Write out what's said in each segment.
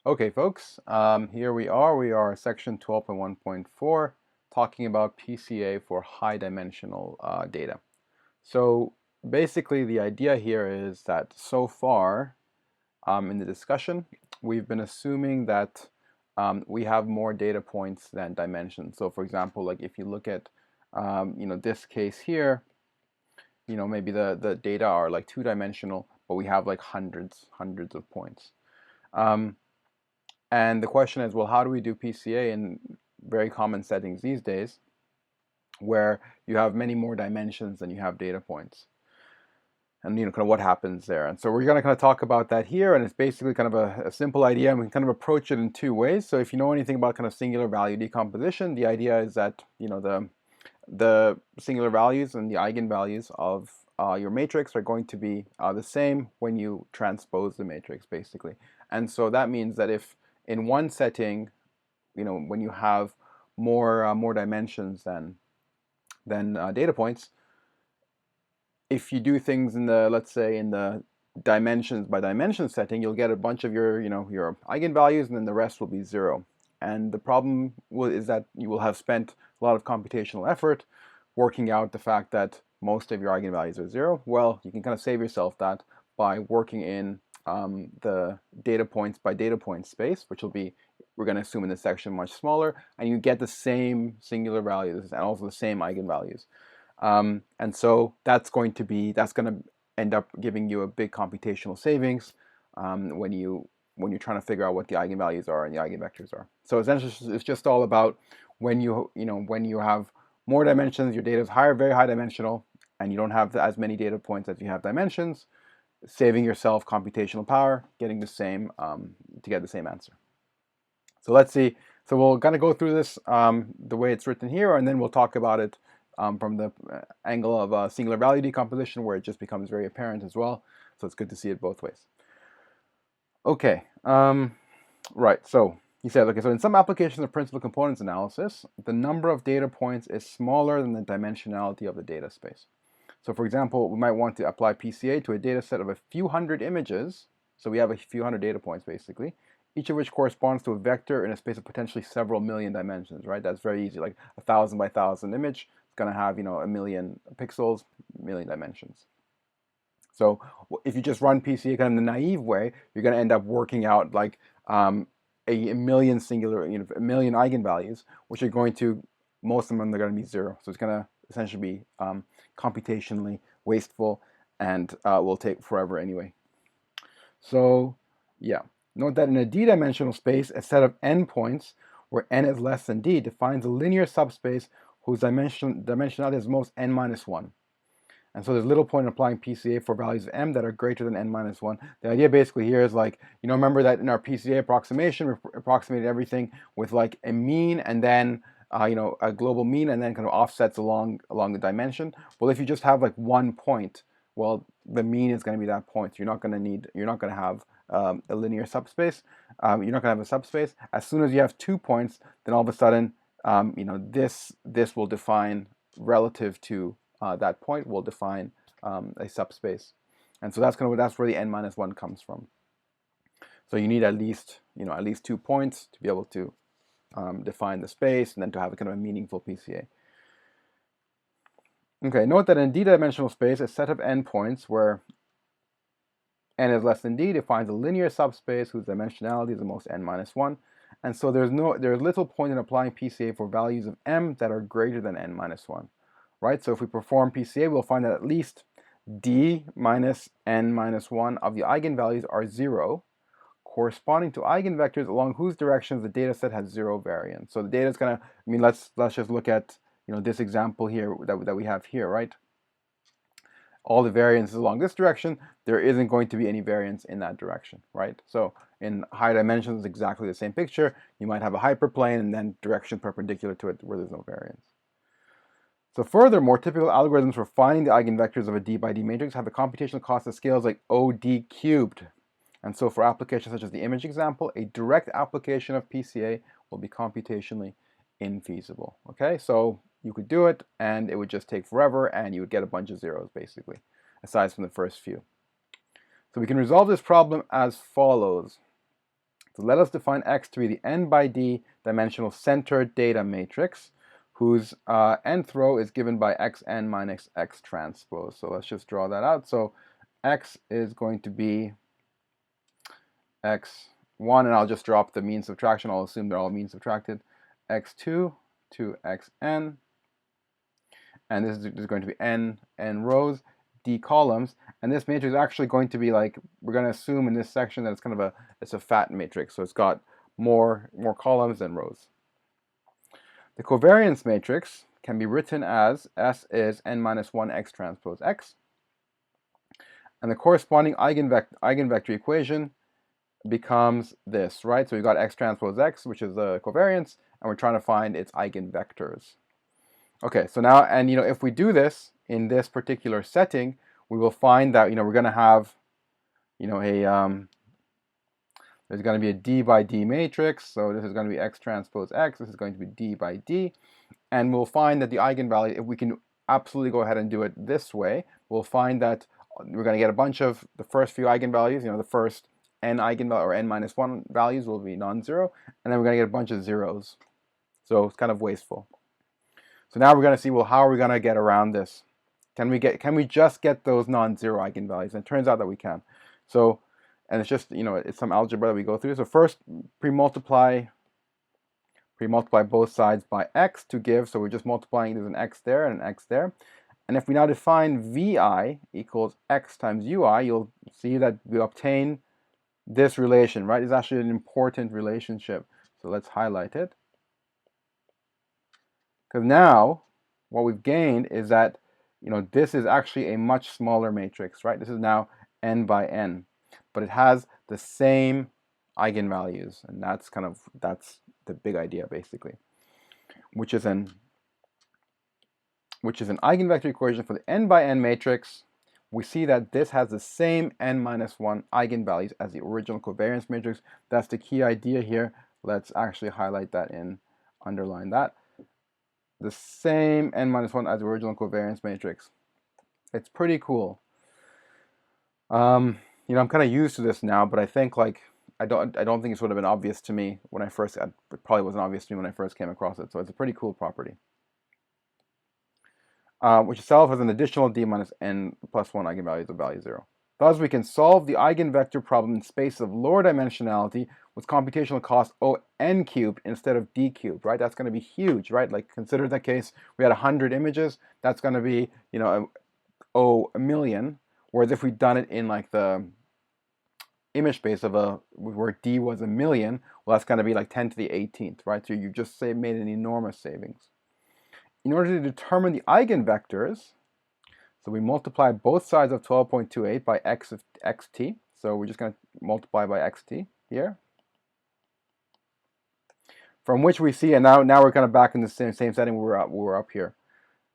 Okay, folks, here we are. We are section 12.1.4, talking about PCA for high dimensional data. So basically, the idea here is that so far in the discussion, we've been assuming that we have more data points than dimensions. So for example, like if you look at this case here, maybe the data are like two-dimensional, but we have like hundreds of points. And the question is, well, how do we do PCA in very common settings these days where you have many more dimensions than you have data points? And kind of what happens there. And so we're going to kind of talk about that here, and it's basically kind of a simple idea, and we can kind of approach it in two ways. So if you know anything about kind of singular value decomposition, the idea is that the singular values and the eigenvalues of your matrix are going to be the same when you transpose the matrix, basically. And so that means that if in one setting, when you have more dimensions than data points, if you do things in the, let's say, in the dimensions by dimension setting, you'll get a bunch of your eigenvalues, and then the rest will be zero. And the problem is that you will have spent a lot of computational effort working out the fact that most of your eigenvalues are zero. Well, you can kind of save yourself that by working in the data points by data point space, which will be, we're going to assume in this section, much smaller, and you get the same singular values and also the same eigenvalues. And so that's going to end up giving you a big computational savings when you're trying to figure out what the eigenvalues are and the eigenvectors are. So essentially, it's just all about when you have more dimensions, your data is very high dimensional, and you don't have as many data points as you have dimensions, saving yourself computational power, getting the same to get the same answer. So let's see. So we'll kind of go through this the way it's written here, and then we'll talk about it from the angle of singular value decomposition, where it just becomes very apparent as well. So it's good to see it both ways. Okay, right, so he said, okay, so in some applications of principal components analysis, the number of data points is smaller than the dimensionality of the data space. So for example, we might want to apply PCA to a data set of a few hundred images. So we have a few hundred data points, basically, each of which corresponds to a vector in a space of potentially several million dimensions, right? That's very easy, like 1,000 by 1,000 image. It's going to have, a million pixels, million dimensions. So if you just run PCA kind of in the naive way, you're going to end up working out like a million singular, a million eigenvalues, which are going to, most of them are going to be zero. So it's going to essentially be computationally wasteful and will take forever anyway. So yeah, note that in a d-dimensional space, a set of n points where n is less than d defines a linear subspace whose dimensionality is most n minus 1. And so there's little point in applying PCA for values of m that are greater than n minus 1. The idea basically here is like, remember that in our PCA approximation, we approximated everything with like a mean and then a global mean and then kind of offsets along the dimension. Well, if you just have like one point, well, the mean is going to be that point. You're not going to have a linear subspace. You're not going to have a subspace. As soon as you have 2 points, then all of a sudden, this will define relative to that point will define a subspace, and so that's where the n minus 1 comes from. So you need at least 2 points to be able to define the space and then to have a kind of a meaningful PCA. Okay, note that in d-dimensional space, a set of n points where n is less than d defines a linear subspace whose dimensionality is the most n minus 1. And so there's little point in applying PCA for values of m that are greater than n minus 1. Right? So if we perform PCA, we'll find that at least d minus n minus 1 of the eigenvalues are 0, corresponding to eigenvectors along whose directions the data set has 0 variance. So the data is going to, let's just look at this example here that we have here, right? All the variances along this direction, there isn't going to be any variance in that direction, right? So in high dimensions, it's exactly the same picture. You might have a hyperplane and then direction perpendicular to it where there's no variance. So furthermore, typical algorithms for finding the eigenvectors of a d by d matrix have a computational cost of scales like OD cubed. And so for applications such as the image example, a direct application of PCA will be computationally infeasible. Okay, so you could do it and it would just take forever and you would get a bunch of zeros basically, aside from the first few. So we can resolve this problem as follows. So let us define X to be the n by d dimensional centered data matrix whose nth row is given by xn minus x transpose. So let's just draw that out. So X is going to be x1, and I'll just drop the mean subtraction. I'll assume they're all mean subtracted. X2 to xn, and this is going to be n rows, d columns, and this matrix is actually going to be like, we're going to assume in this section that it's kind of it's a fat matrix, so it's got more columns than rows. The covariance matrix can be written as S is n minus 1 x transpose x, and the corresponding eigenvector equation becomes this, right? So we've got x transpose x, which is the covariance, and we're trying to find its eigenvectors. Okay, so now, and if we do this in this particular setting, we will find that we're going to have there's going to be a d by d matrix. So this is going to be x transpose x. This is going to be d by d, and we'll find that the eigenvalue, if we can absolutely go ahead and do it this way, we'll find that we're going to get a bunch of the first few eigenvalues. The first n eigenvalue or n minus 1 values will be non-zero, and then we're going to get a bunch of zeros. So it's kind of wasteful. So now we're going to see, well, how are we going to get around this? Can we just get those non-zero eigenvalues? And it turns out that we can. So, and it's just, it's some algebra that we go through. So first, pre-multiply both sides by x to give. So we're just multiplying, there's an x there and an x there. And if we now define vi equals x times ui, you'll see that we obtain this relation, right? It's actually an important relationship. So let's highlight it. Because now what we've gained is that this is actually a much smaller matrix, right? This is now n by n, but it has the same eigenvalues, and that's the big idea basically, which is an eigenvector equation for the n by n matrix. We see that this has the same n minus 1 eigenvalues as the original covariance matrix. That's the key idea here. Let's actually highlight that and underline that. The same n minus 1 as the original covariance matrix. It's pretty cool. I'm kind of used to this now, but I think I don't think it would have been obvious to me when I first. It probably wasn't obvious to me when I first came across it. So it's a pretty cool property, which itself has an additional d minus n plus 1 eigenvalues of value 0. Thus, we can solve the eigenvector problem in space of lower dimensionality with computational cost O(n) cubed instead of d cubed, right? That's going to be huge, right? Like, consider the case we had 100 images. That's going to be, a million. Whereas if we'd done it in like the image space of where d was a million, well, that's going to be like 10 to the 18th, right? So you just made an enormous savings. In order to determine the eigenvectors, so we multiply both sides of 12.28 by x of xt. So we're just going to multiply by xt here. From which we see, and now we're kind of back in the same setting where we're up here.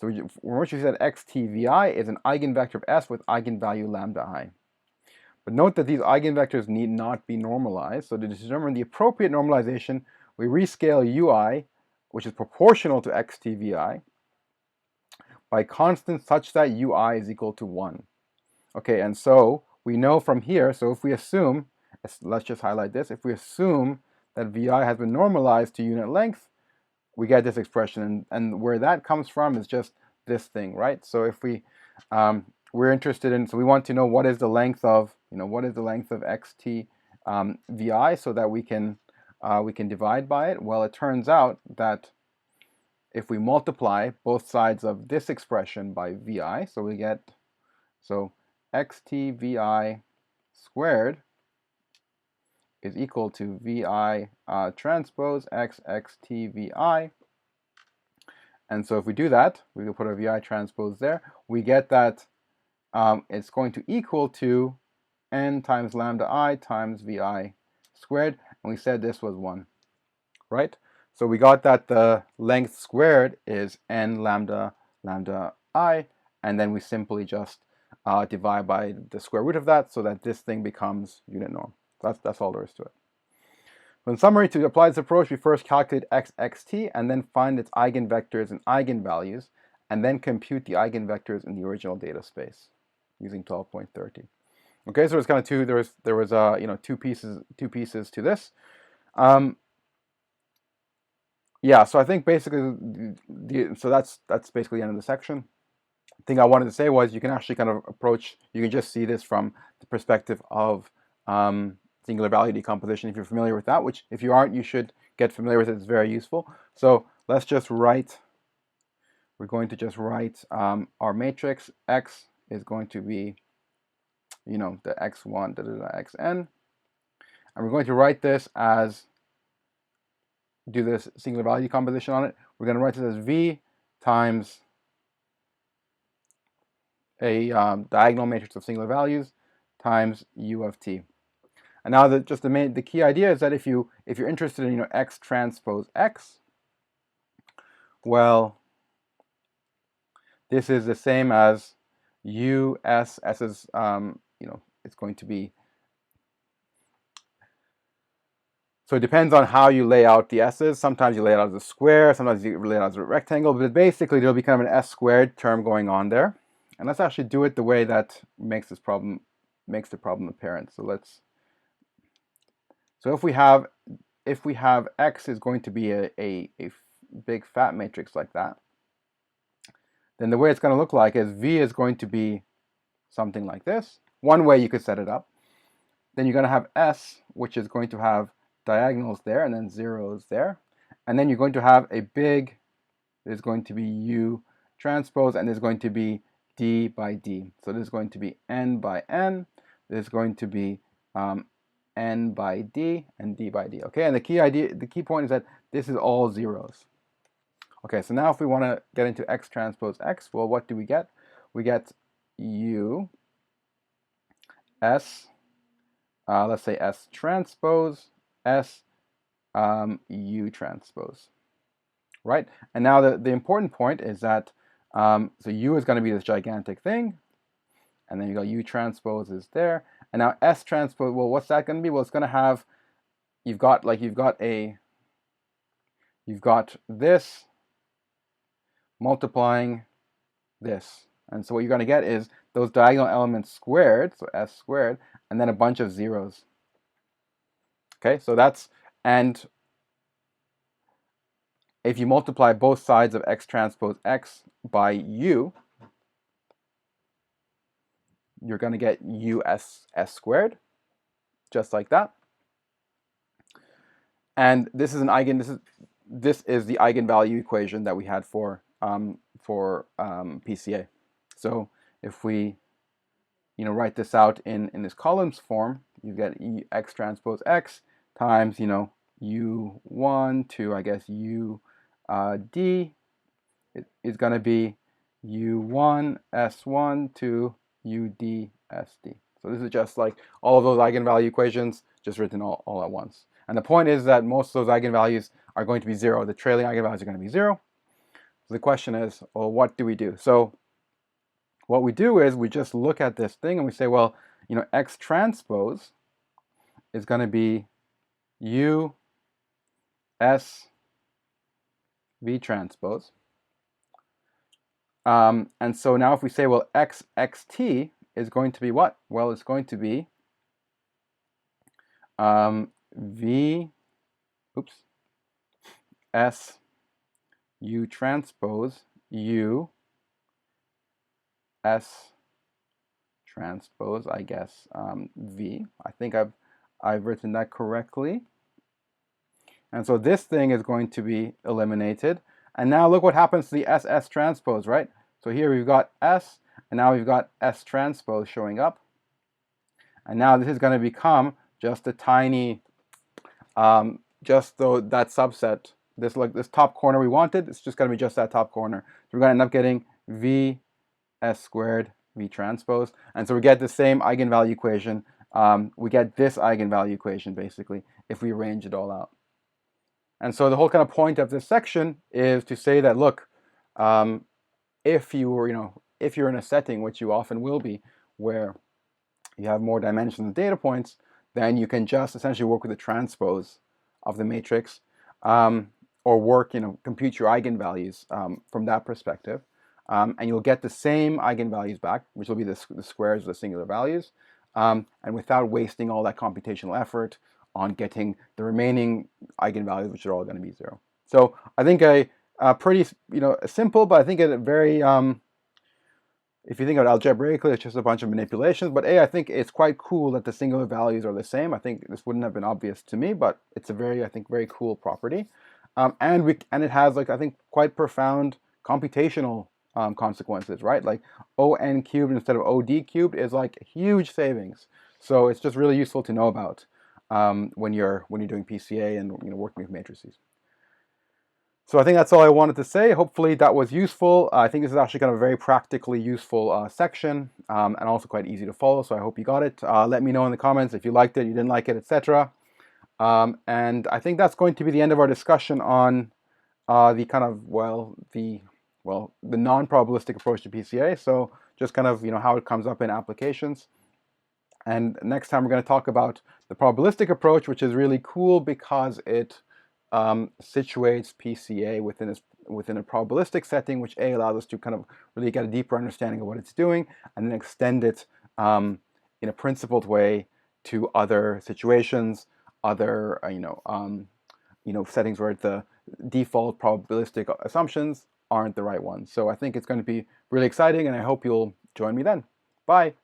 So from which we said xtvi is an eigenvector of S with eigenvalue lambda I. But note that these eigenvectors need not be normalized. So to determine the appropriate normalization, we rescale ui, which is proportional to xtvi, by constants such that ui is equal to 1. Okay, and so we know from here, so if we assume, let's just highlight this, if we assume that vi has been normalized to unit length, we get this expression, and where that comes from is just this thing, right? So if we're interested in, so we want to know what is the length of, xt vi, so that we can divide by it. Well, it turns out that if we multiply both sides of this expression by vi, so we get, xtvi squared is equal to vi transpose x xtvi. And so if we do that, we will put our vi transpose there, we get that it's going to equal to n times lambda I times vi squared, and we said this was 1, right? So we got that the length squared is n lambda I, and then we simply just divide by the square root of that so that this thing becomes unit norm. That's all there is to it. So in summary, to apply this approach, we first calculate xt and then find its eigenvectors and eigenvalues, and then compute the eigenvectors in the original data space using 12.30. Okay, so there's kind of two. There was you know, two pieces to this. Yeah, so I think basically, so that's basically the end of the section. The thing I wanted to say was you can actually kind of approach. You can just see this from the perspective of singular value decomposition if you're familiar with that. Which, if you aren't, you should get familiar with it. It's very useful. So let's just write. We're going to just write our matrix. X is going to be, you know, the x1 xn, and we're going to write this as, do this singular value decomposition on it. We're going to write this as v times a diagonal matrix of singular values times u of t. And now the key idea is that if you're interested in, you know, x transpose x, well, this is the same as u s. S is you know, it's going to be, so it depends on how you lay out the s's. Sometimes you lay it out as a square, sometimes you lay it out as a rectangle, but basically there'll be kind of an s squared term going on there. And let's actually do it the way that makes the problem apparent. So if we have x is going to be a big fat matrix like that, then the way it's going to look like is v is going to be something like this. One way you could set it up. Then you're going to have s, which is going to have diagonals there and then zeros there. And then you're going to have a big, there's going to be u transpose, and there's going to be d by d. So this is going to be n by n. There's going to be n by d and d by d. Okay, and the key point is that this is all zeros. Okay, so now if we want to get into x transpose x, well, what do we get? We get u s, let's say s transpose s u transpose, right? And now the important point is that so u is going to be this gigantic thing, and then you got u transpose is there, and now s transpose, well, what's that going to be? Well, it's going to have, you've got this multiplying this, and so what you're going to get is those diagonal elements squared, so s squared, and then a bunch of zeros. Okay, so that's, and if you multiply both sides of x transpose x by u, you're going to get s squared, just like that. And this is the eigenvalue equation that we had for PCA. So if we, you know, write this out in this columns form, you get x transpose x times, you know, u1 to, I guess, u d is going to be u1 s1 to ud sd. So this is just like all of those eigenvalue equations just written all at once. And the point is that most of those eigenvalues are going to be zero. The trailing eigenvalues are going to be zero. So the question is, well, what do we do? So what we do is we just look at this thing and we say, well, you know, x transpose is going to be u s v transpose. And so now if we say, well, xt is going to be what? Well, it's going to be v, s u transpose u s transpose, I guess, v. I think I've written that correctly. And so this thing is going to be eliminated. And now look what happens to the s transpose, right? So here we've got s, and now we've got s transpose showing up. And now this is going to become just a tiny, just though that subset, this top corner we wanted, it's just going to be just that top corner. So we're going to end up getting v s squared v transpose. And so we get the same eigenvalue equation. We get this eigenvalue equation basically if we arrange it all out. And so the whole kind of point of this section is to say that, look, if you're in a setting, which you often will be, where you have more dimensions and data points, then you can just essentially work with the transpose of the matrix, or work, compute your eigenvalues from that perspective, and you'll get the same eigenvalues back, which will be the squares of the singular values, and without wasting all that computational effort on getting the remaining eigenvalues, which are all going to be 0. So I think a pretty, simple, but I think a very, if you think of it algebraically, it's just a bunch of manipulations. But I think it's quite cool that the singular values are the same. I think this wouldn't have been obvious to me, but it's a very, I think, very cool property. And it has, like, I think, quite profound computational consequences, right? Like ON cubed instead of OD cubed is like huge savings. So it's just really useful to know about when you're doing PCA and working with matrices. So I think that's all I wanted to say. Hopefully that was useful. I think this is actually kind of a very practically useful section and also quite easy to follow. So I hope you got it. Let me know in the comments if you liked it, you didn't like it, etc. And I think that's going to be the end of our discussion on the kind of, the non-probabilistic approach to PCA. So just kind of, how it comes up in applications. And next time we're going to talk about the probabilistic approach, which is really cool because it situates PCA within a probabilistic setting, which allows us to kind of really get a deeper understanding of what it's doing, and then extend it in a principled way to other situations, other settings where the default probabilistic assumptions aren't the right ones. So I think it's going to be really exciting, and I hope you'll join me then. Bye.